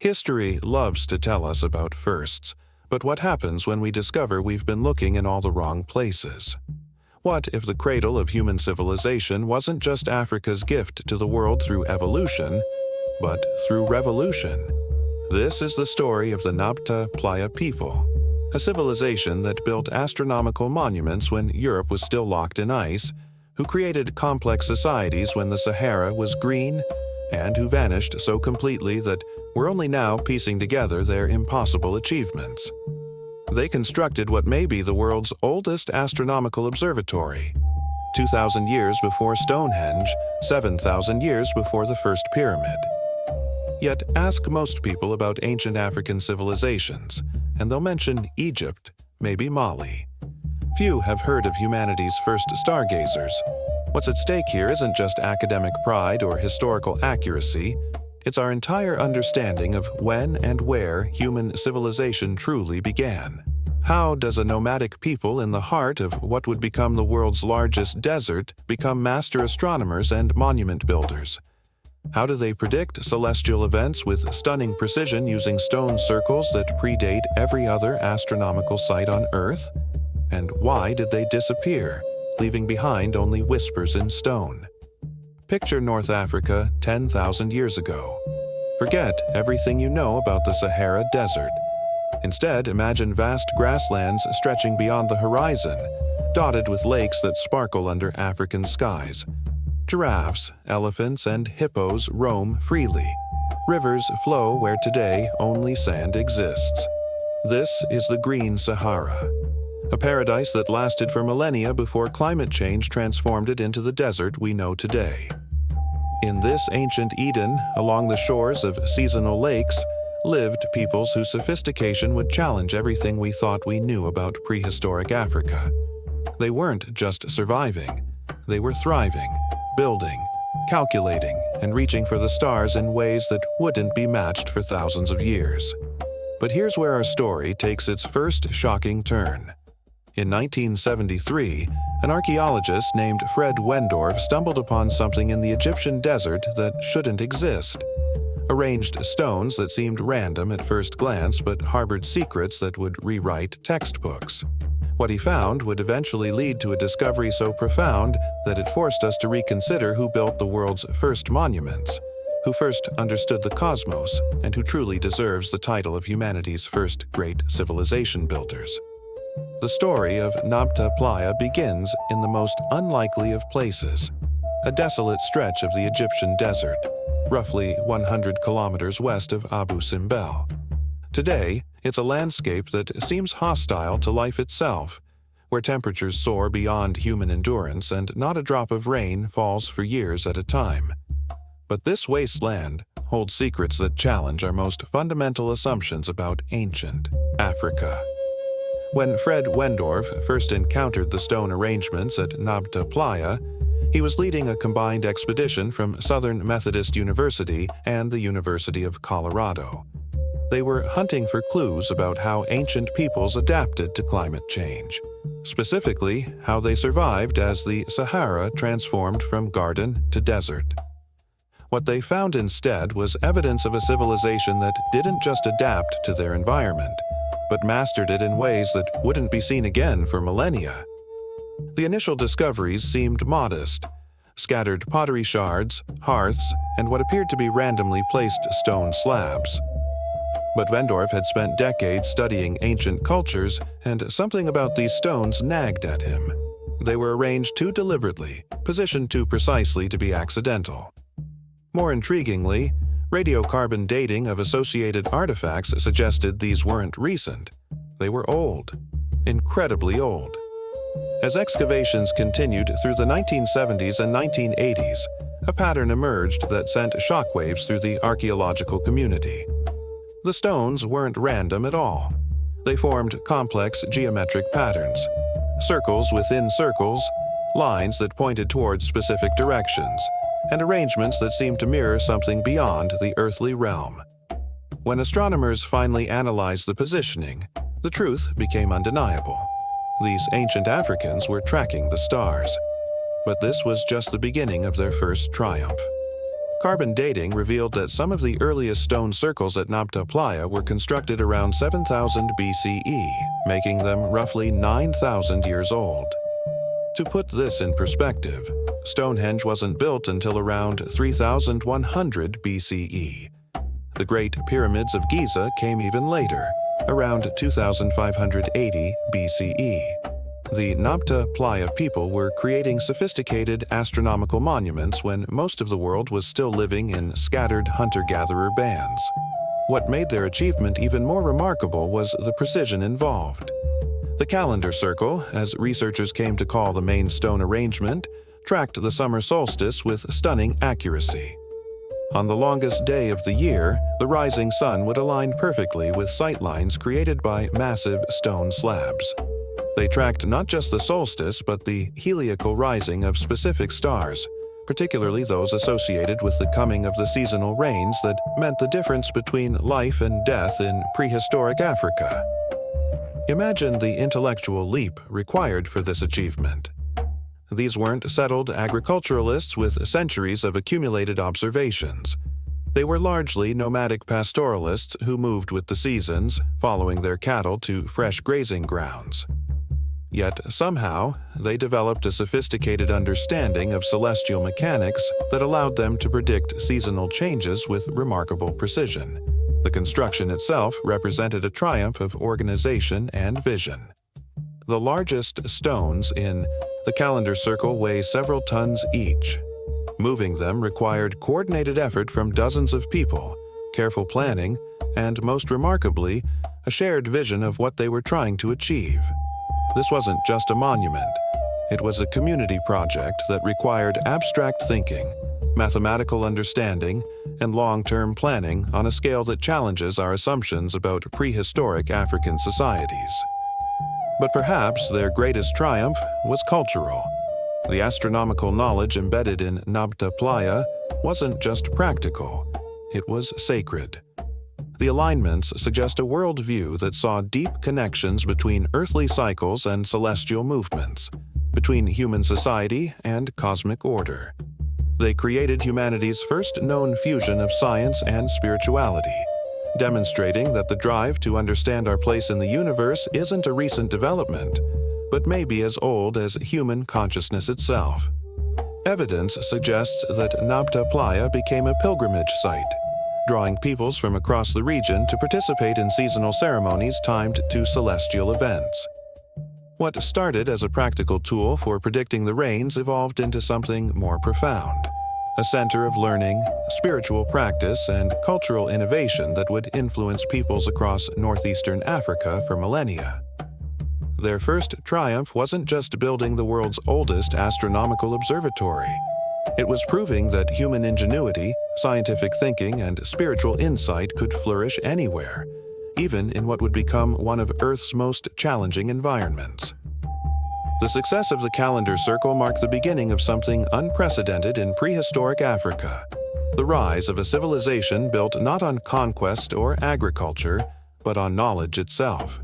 History loves to tell us about firsts, but what happens when we discover we've been looking in all the wrong places? What if the cradle of human civilization wasn't just Africa's gift to the world through evolution, but through revolution? This is the story of the Nabta Playa people, a civilization that built astronomical monuments when Europe was still locked in ice, who created complex societies when the Sahara was green, and who vanished so completely that we're only now piecing together their impossible achievements. They constructed what may be the world's oldest astronomical observatory, 2,000 years before Stonehenge, 7,000 years before the first pyramid. Yet ask most people about ancient African civilizations, and they'll mention Egypt, maybe Mali. Few have heard of humanity's first stargazers. What's at stake here isn't just academic pride or historical accuracy, it's our entire understanding of when and where human civilization truly began. How does a nomadic people in the heart of what would become the world's largest desert become master astronomers and monument builders? How do they predict celestial events with stunning precision using stone circles that predate every other astronomical site on Earth? And why did they disappear, leaving behind only whispers in stone? Picture North Africa 10,000 years ago. Forget everything you know about the Sahara Desert. Instead, imagine vast grasslands stretching beyond the horizon, dotted with lakes that sparkle under African skies. Giraffes, elephants, and hippos roam freely. Rivers flow where today only sand exists. This is the Green Sahara, a paradise that lasted for millennia before climate change transformed it into the desert we know today. In this ancient Eden, along the shores of seasonal lakes, lived peoples whose sophistication would challenge everything we thought we knew about prehistoric Africa. They weren't just surviving, they were thriving, building, calculating, and reaching for the stars in ways that wouldn't be matched for thousands of years. But here's where our story takes its first shocking turn. In 1973, an archaeologist named Fred Wendorf stumbled upon something in the Egyptian desert that shouldn't exist. Arranged stones that seemed random at first glance but harbored secrets that would rewrite textbooks. What he found would eventually lead to a discovery so profound that it forced us to reconsider who built the world's first monuments, who first understood the cosmos, and who truly deserves the title of humanity's first great civilization builders. The story of Nabta Playa begins in the most unlikely of places, a desolate stretch of the Egyptian desert, roughly 100 kilometers west of Abu Simbel. Today, it's a landscape that seems hostile to life itself, where temperatures soar beyond human endurance and not a drop of rain falls for years at a time. But this wasteland holds secrets that challenge our most fundamental assumptions about ancient Africa. When Fred Wendorf first encountered the stone arrangements at Nabta Playa, he was leading a combined expedition from Southern Methodist University and the University of Colorado. They were hunting for clues about how ancient peoples adapted to climate change, specifically how they survived as the Sahara transformed from garden to desert. What they found instead was evidence of a civilization that didn't just adapt to their environment, but mastered it in ways that wouldn't be seen again for millennia. The initial discoveries seemed modest: scattered pottery shards, hearths, and what appeared to be randomly placed stone slabs. But Wendorf had spent decades studying ancient cultures, and something about these stones nagged at him. They were arranged too deliberately, positioned too precisely to be accidental. More intriguingly, radiocarbon dating of associated artifacts suggested these weren't recent. They were old, incredibly old. As excavations continued through the 1970s and 1980s, a pattern emerged that sent shockwaves through the archaeological community. The stones weren't random at all. They formed complex geometric patterns, circles within circles, lines that pointed towards specific directions, and arrangements that seemed to mirror something beyond the earthly realm. When astronomers finally analyzed the positioning, the truth became undeniable. These ancient Africans were tracking the stars. But this was just the beginning of their first triumph. Carbon dating revealed that some of the earliest stone circles at Nabta Playa were constructed around 7000 BCE, making them roughly 9,000 years old. To put this in perspective, Stonehenge wasn't built until around 3100 BCE. The Great Pyramids of Giza came even later, around 2580 BCE. The Nabta Playa people were creating sophisticated astronomical monuments when most of the world was still living in scattered hunter-gatherer bands. What made their achievement even more remarkable was the precision involved. The calendar circle, as researchers came to call the main stone arrangement, tracked the summer solstice with stunning accuracy. On the longest day of the year, the rising sun would align perfectly with sightlines created by massive stone slabs. They tracked not just the solstice but the heliacal rising of specific stars, particularly those associated with the coming of the seasonal rains that meant the difference between life and death in prehistoric Africa. Imagine the intellectual leap required for this achievement. These weren't settled agriculturalists with centuries of accumulated observations. They were largely nomadic pastoralists who moved with the seasons, following their cattle to fresh grazing grounds. Yet somehow, they developed a sophisticated understanding of celestial mechanics that allowed them to predict seasonal changes with remarkable precision. The construction itself represented a triumph of organization and vision. The largest stones in the calendar circle weigh several tons each. Moving them required coordinated effort from dozens of people, careful planning, and most remarkably, a shared vision of what they were trying to achieve. This wasn't just a monument. It was a community project that required abstract thinking, mathematical understanding, and long-term planning on a scale that challenges our assumptions about prehistoric African societies. But perhaps their greatest triumph was cultural. The astronomical knowledge embedded in Nabta Playa wasn't just practical, it was sacred. The alignments suggest a worldview that saw deep connections between earthly cycles and celestial movements, between human society and cosmic order. They created humanity's first known fusion of science and spirituality, demonstrating that the drive to understand our place in the universe isn't a recent development, but may be as old as human consciousness itself. Evidence suggests that Nabta Playa became a pilgrimage site, drawing peoples from across the region to participate in seasonal ceremonies timed to celestial events. What started as a practical tool for predicting the rains evolved into something more profound, a center of learning, spiritual practice, and cultural innovation that would influence peoples across northeastern Africa for millennia. Their first triumph wasn't just building the world's oldest astronomical observatory. It was proving that human ingenuity, scientific thinking, and spiritual insight could flourish anywhere, even in what would become one of Earth's most challenging environments. The success of the calendar circle marked the beginning of something unprecedented in prehistoric Africa, the rise of a civilization built not on conquest or agriculture, but on knowledge itself.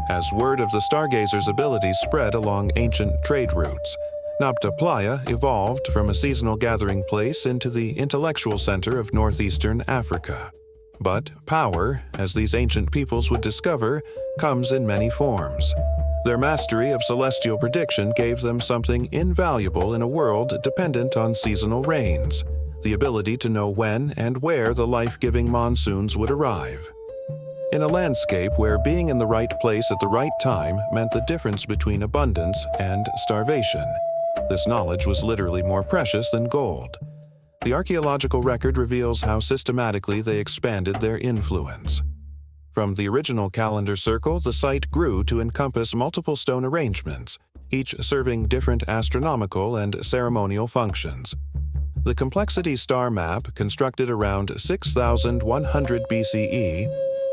As word of the stargazers' abilities spread along ancient trade routes, Nabta Playa evolved from a seasonal gathering place into the intellectual center of northeastern Africa. But power, as these ancient peoples would discover, comes in many forms. Their mastery of celestial prediction gave them something invaluable in a world dependent on seasonal rains, the ability to know when and where the life-giving monsoons would arrive. In a landscape where being in the right place at the right time meant the difference between abundance and starvation, this knowledge was literally more precious than gold. The archaeological record reveals how systematically they expanded their influence. From the original calendar circle, the site grew to encompass multiple stone arrangements, each serving different astronomical and ceremonial functions. The complexity star map, constructed around 6100 BCE,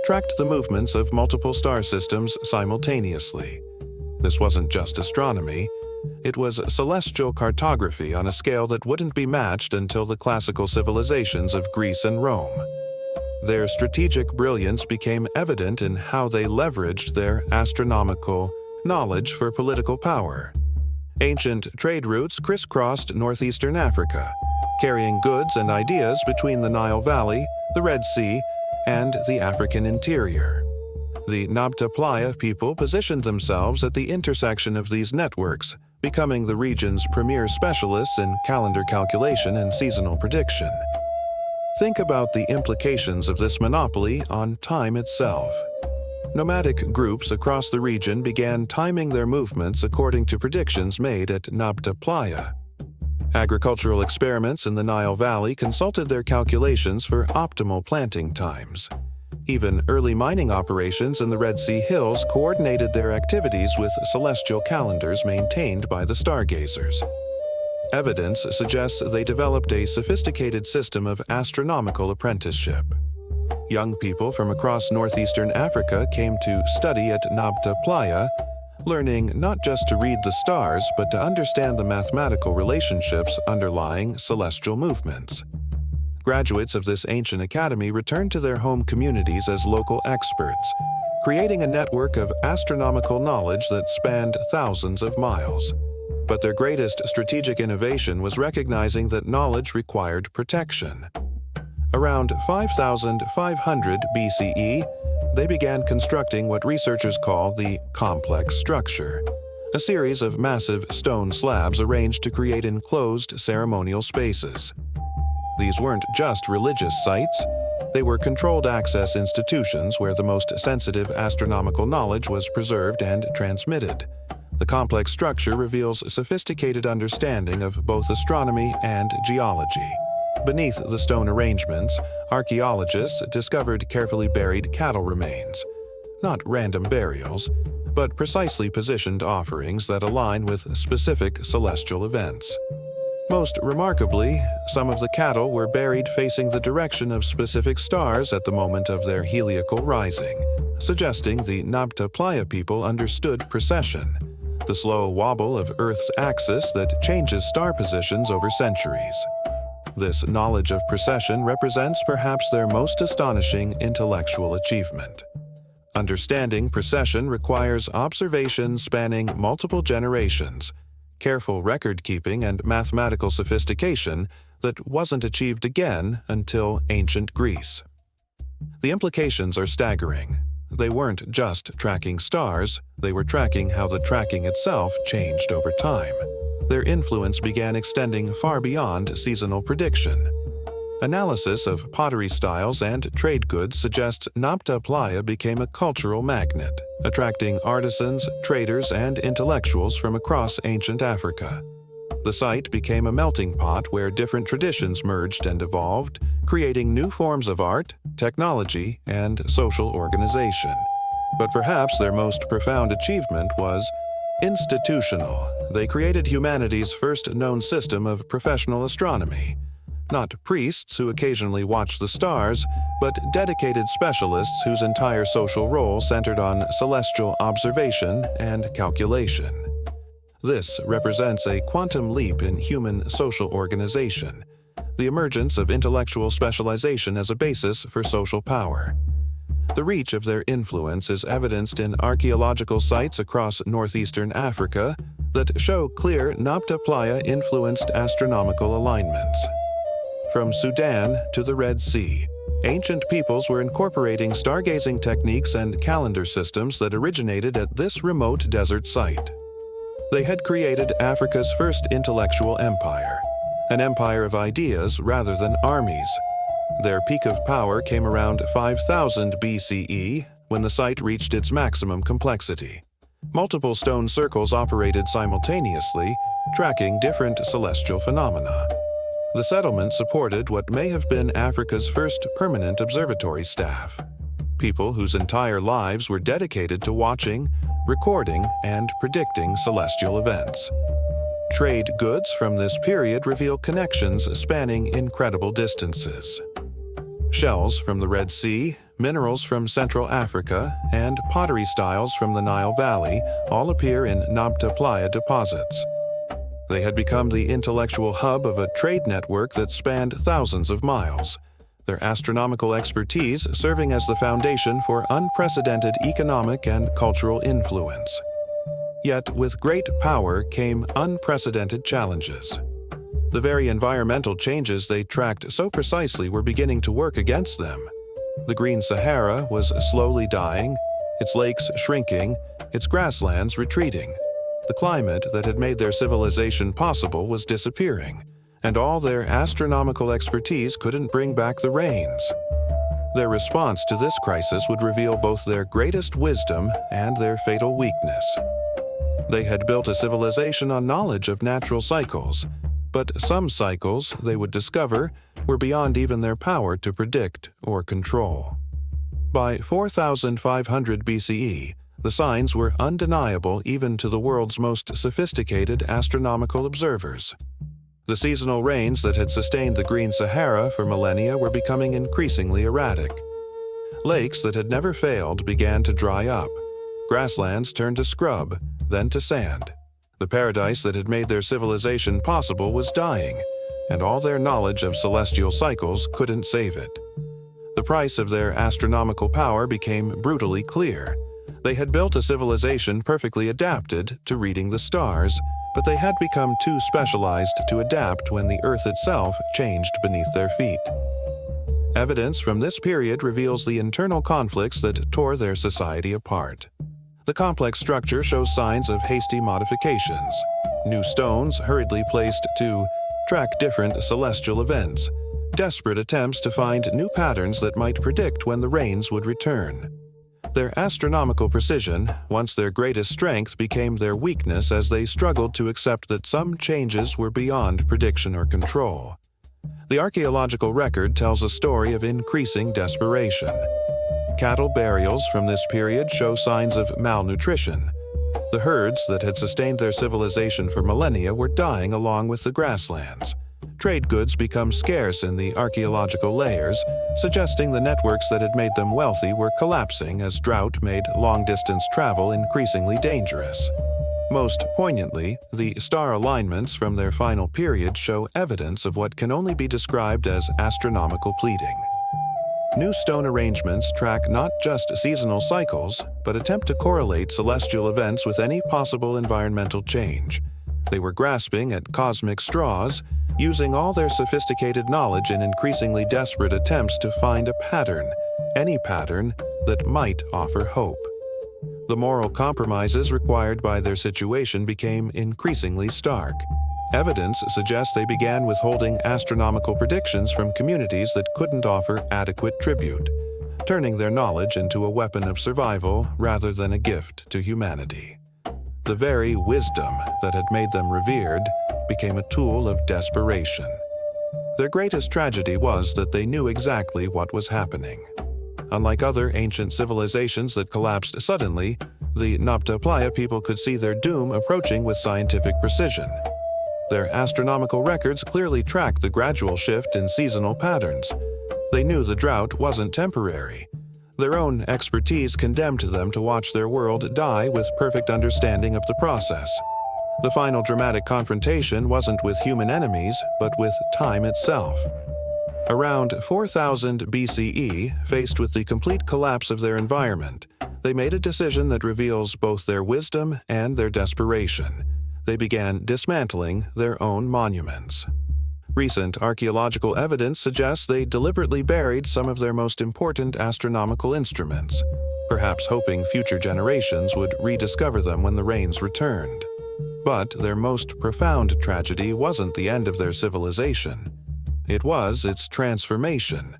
tracked the movements of multiple star systems simultaneously. This wasn't just astronomy. It was celestial cartography on a scale that wouldn't be matched until the classical civilizations of Greece and Rome. Their strategic brilliance became evident in how they leveraged their astronomical knowledge for political power. Ancient trade routes crisscrossed northeastern Africa, carrying goods and ideas between the Nile Valley, the Red Sea, and the African interior. The Nabta Playa people positioned themselves at the intersection of these networks, becoming the region's premier specialists in calendar calculation and seasonal prediction. Think about the implications of this monopoly on time itself. Nomadic groups across the region began timing their movements according to predictions made at Nabta Playa. Agricultural experiments in the Nile Valley consulted their calculations for optimal planting times. Even early mining operations in the Red Sea Hills coordinated their activities with celestial calendars maintained by the stargazers. Evidence suggests they developed a sophisticated system of astronomical apprenticeship. Young people from across northeastern Africa came to study at Nabta Playa, learning not just to read the stars but to understand the mathematical relationships underlying celestial movements. Graduates of this ancient academy returned to their home communities as local experts, creating a network of astronomical knowledge that spanned thousands of miles. But their greatest strategic innovation was recognizing that knowledge required protection. Around 5500 BCE, they began constructing what researchers call the complex structure, a series of massive stone slabs arranged to create enclosed ceremonial spaces. These weren't just religious sites, they were controlled access institutions where the most sensitive astronomical knowledge was preserved and transmitted. The complex structure reveals a sophisticated understanding of both astronomy and geology. Beneath the stone arrangements, archaeologists discovered carefully buried cattle remains, not random burials, but precisely positioned offerings that align with specific celestial events. Most remarkably, some of the cattle were buried facing the direction of specific stars at the moment of their heliacal rising, suggesting the Nabta Playa people understood precession, the slow wobble of Earth's axis that changes star positions over centuries. This knowledge of precession represents perhaps their most astonishing intellectual achievement. Understanding precession requires observation spanning multiple generations, careful record-keeping, and mathematical sophistication that wasn't achieved again until ancient Greece. The implications are staggering. They weren't just tracking stars, they were tracking how the tracking itself changed over time. Their influence began extending far beyond seasonal prediction. Analysis of pottery styles and trade goods suggests Nabta Playa became a cultural magnet, attracting artisans, traders, and intellectuals from across ancient Africa. The site became a melting pot where different traditions merged and evolved, creating new forms of art, technology, and social organization. But perhaps their most profound achievement was institutional. They created humanity's first known system of professional astronomy. Not priests who occasionally watch the stars, but dedicated specialists whose entire social role centered on celestial observation and calculation. This represents a quantum leap in human social organization, the emergence of intellectual specialization as a basis for social power. The reach of their influence is evidenced in archaeological sites across northeastern Africa that show clear Nabta Playa influenced astronomical alignments. From Sudan to the Red Sea, ancient peoples were incorporating stargazing techniques and calendar systems that originated at this remote desert site. They had created Africa's first intellectual empire, an empire of ideas rather than armies. Their peak of power came around 5000 BCE, when the site reached its maximum complexity. Multiple stone circles operated simultaneously, tracking different celestial phenomena. The settlement supported what may have been Africa's first permanent observatory staff, people whose entire lives were dedicated to watching, recording, and predicting celestial events. Trade goods from this period reveal connections spanning incredible distances. Shells from the Red Sea, minerals from Central Africa, and pottery styles from the Nile Valley all appear in Nabta Playa deposits. They had become the intellectual hub of a trade network that spanned thousands of miles, their astronomical expertise serving as the foundation for unprecedented economic and cultural influence. Yet with great power came unprecedented challenges. The very environmental changes they tracked so precisely were beginning to work against them. The Green Sahara was slowly dying, its lakes shrinking, its grasslands retreating. The climate that had made their civilization possible was disappearing, and all their astronomical expertise couldn't bring back the rains. Their response to this crisis would reveal both their greatest wisdom and their fatal weakness. They had built a civilization on knowledge of natural cycles, but some cycles, they would discover, were beyond even their power to predict or control. By 4500 BCE, the signs were undeniable even to the world's most sophisticated astronomical observers. The seasonal rains that had sustained the Green Sahara for millennia were becoming increasingly erratic. Lakes that had never failed began to dry up. Grasslands turned to scrub, then to sand. The paradise that had made their civilization possible was dying, and all their knowledge of celestial cycles couldn't save it. The price of their astronomical power became brutally clear. They had built a civilization perfectly adapted to reading the stars, but they had become too specialized to adapt when the Earth itself changed beneath their feet. Evidence from this period reveals the internal conflicts that tore their society apart. The complex structure shows signs of hasty modifications. New stones hurriedly placed to track different celestial events, desperate attempts to find new patterns that might predict when the rains would return. Their astronomical precision, once their greatest strength, became their weakness as they struggled to accept that some changes were beyond prediction or control. The archaeological record tells a story of increasing desperation. Cattle burials from this period show signs of malnutrition. The herds that had sustained their civilization for millennia were dying along with the grasslands. Trade goods become scarce in the archaeological layers, suggesting the networks that had made them wealthy were collapsing as drought made long-distance travel increasingly dangerous. Most poignantly, the star alignments from their final period show evidence of what can only be described as astronomical pleading. New stone arrangements track not just seasonal cycles, but attempt to correlate celestial events with any possible environmental change. They were grasping at cosmic straws, using all their sophisticated knowledge in increasingly desperate attempts to find a pattern, any pattern, that might offer hope. The moral compromises required by their situation became increasingly stark. Evidence suggests they began withholding astronomical predictions from communities that couldn't offer adequate tribute, turning their knowledge into a weapon of survival rather than a gift to humanity. The very wisdom that had made them revered became a tool of desperation. Their greatest tragedy was that they knew exactly what was happening. Unlike other ancient civilizations that collapsed suddenly, the Nabta Playa people could see their doom approaching with scientific precision. Their astronomical records clearly tracked the gradual shift in seasonal patterns. They knew the drought wasn't temporary. Their own expertise condemned them to watch their world die with perfect understanding of the process. The final dramatic confrontation wasn't with human enemies, but with time itself. Around 4000 BCE, faced with the complete collapse of their environment, they made a decision that reveals both their wisdom and their desperation. They began dismantling their own monuments. Recent archaeological evidence suggests they deliberately buried some of their most important astronomical instruments, perhaps hoping future generations would rediscover them when the rains returned. But their most profound tragedy wasn't the end of their civilization. It was its transformation.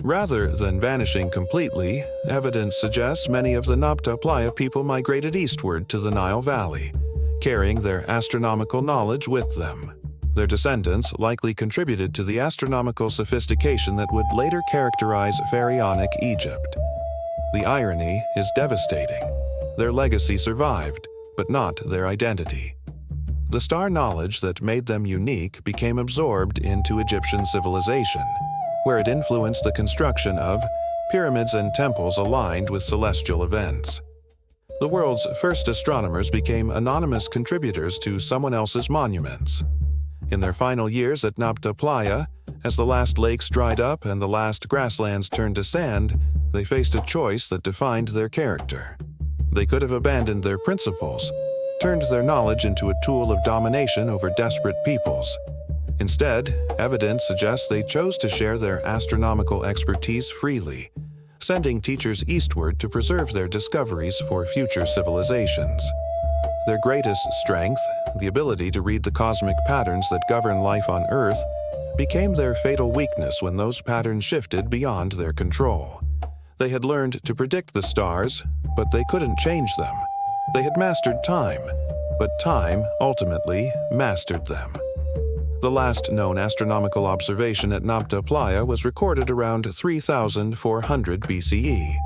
Rather than vanishing completely, evidence suggests many of the Nabta Playa people migrated eastward to the Nile Valley, carrying their astronomical knowledge with them. Their descendants likely contributed to the astronomical sophistication that would later characterize pharaonic Egypt. The irony is devastating. Their legacy survived, but not their identity. The star knowledge that made them unique became absorbed into Egyptian civilization, where it influenced the construction of pyramids and temples aligned with celestial events. The world's first astronomers became anonymous contributors to someone else's monuments. In their final years at Nabta Playa, as the last lakes dried up and the last grasslands turned to sand, they faced a choice that defined their character. They could have abandoned their principles, turned their knowledge into a tool of domination over desperate peoples. Instead, evidence suggests they chose to share their astronomical expertise freely, sending teachers eastward to preserve their discoveries for future civilizations. Their greatest strength, the ability to read the cosmic patterns that govern life on Earth, became their fatal weakness when those patterns shifted beyond their control. They had learned to predict the stars, but they couldn't change them. They had mastered time, but time ultimately mastered them. The last known astronomical observation at Nabta Playa was recorded around 3400 BCE.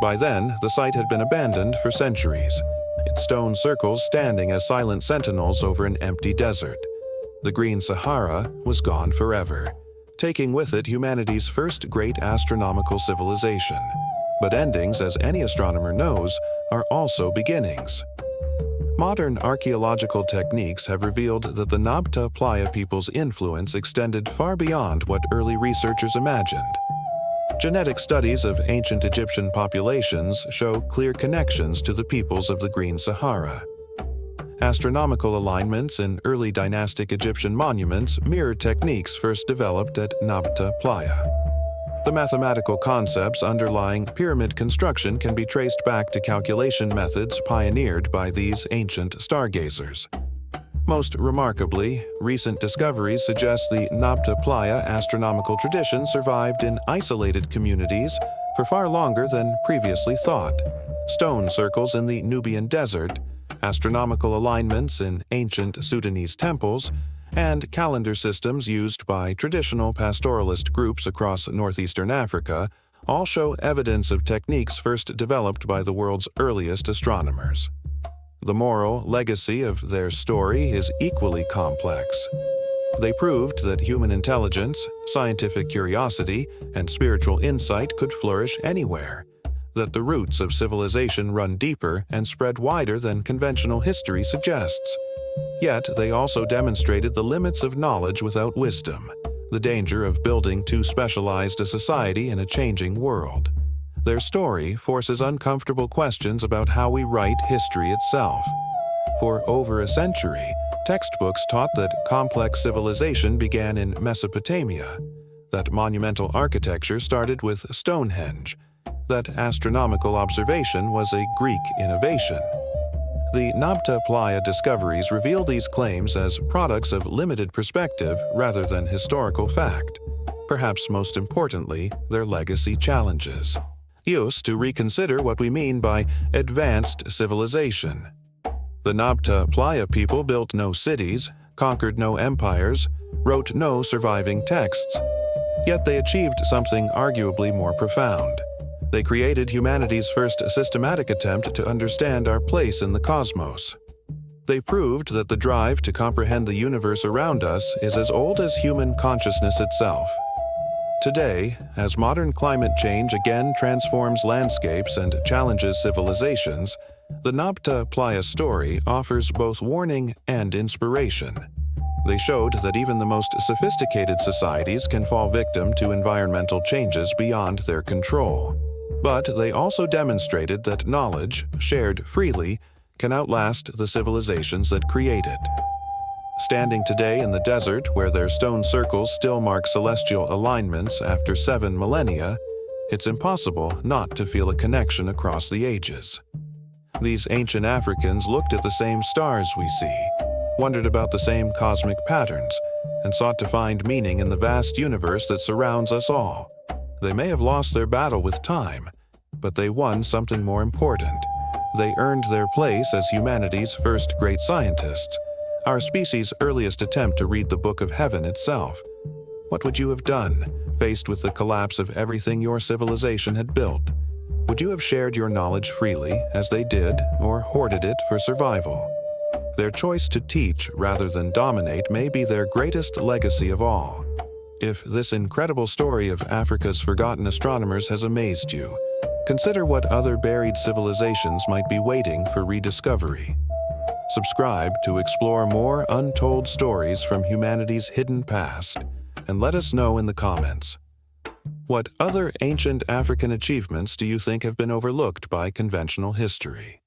By then, the site had been abandoned for centuries, its stone circles standing as silent sentinels over an empty desert. The Green Sahara was gone forever, taking with it humanity's first great astronomical civilization. But endings, as any astronomer knows, are also beginnings. Modern archaeological techniques have revealed that the Nabta Playa people's influence extended far beyond what early researchers imagined. Genetic studies of ancient Egyptian populations show clear connections to the peoples of the Green Sahara. Astronomical alignments in early dynastic Egyptian monuments mirror techniques first developed at Nabta Playa. The mathematical concepts underlying pyramid construction can be traced back to calculation methods pioneered by these ancient stargazers. Most remarkably, recent discoveries suggest the Nabta Playa astronomical tradition survived in isolated communities for far longer than previously thought. Stone circles in the Nubian desert, astronomical alignments in ancient Sudanese temples, and calendar systems used by traditional pastoralist groups across northeastern Africa all show evidence of techniques first developed by the world's earliest astronomers. The moral legacy of their story is equally complex. They proved that human intelligence, scientific curiosity, and spiritual insight could flourish anywhere, that the roots of civilization run deeper and spread wider than conventional history suggests. Yet they also demonstrated the limits of knowledge without wisdom, the danger of building too specialized a society in a changing world. Their story forces uncomfortable questions about how we write history itself. For over a century, textbooks taught that complex civilization began in Mesopotamia, that monumental architecture started with Stonehenge, that astronomical observation was a Greek innovation. The Nabta Playa discoveries reveal these claims as products of limited perspective rather than historical fact. Perhaps most importantly, their legacy challenges us to reconsider what we mean by advanced civilization. The Nabta Playa people built no cities, conquered no empires, wrote no surviving texts. Yet they achieved something arguably more profound. They created humanity's first systematic attempt to understand our place in the cosmos. They proved that the drive to comprehend the universe around us is as old as human consciousness itself. Today, as modern climate change again transforms landscapes and challenges civilizations, the Nabta Playa story offers both warning and inspiration. They showed that even the most sophisticated societies can fall victim to environmental changes beyond their control. But they also demonstrated that knowledge, shared freely, can outlast the civilizations that create it. Standing today in the desert where their stone circles still mark celestial alignments after 7 millennia, it's impossible not to feel a connection across the ages. These ancient Africans looked at the same stars we see, wondered about the same cosmic patterns, and sought to find meaning in the vast universe that surrounds us all. They may have lost their battle with time, but they won something more important. They earned their place as humanity's first great scientists, our species' earliest attempt to read the book of heaven itself. What would you have done, faced with the collapse of everything your civilization had built? Would you have shared your knowledge freely, as they did, or hoarded it for survival? Their choice to teach rather than dominate may be their greatest legacy of all. If this incredible story of Africa's forgotten astronomers has amazed you, consider what other buried civilizations might be waiting for rediscovery. Subscribe to explore more untold stories from humanity's hidden past, and let us know in the comments. What other ancient African achievements do you think have been overlooked by conventional history?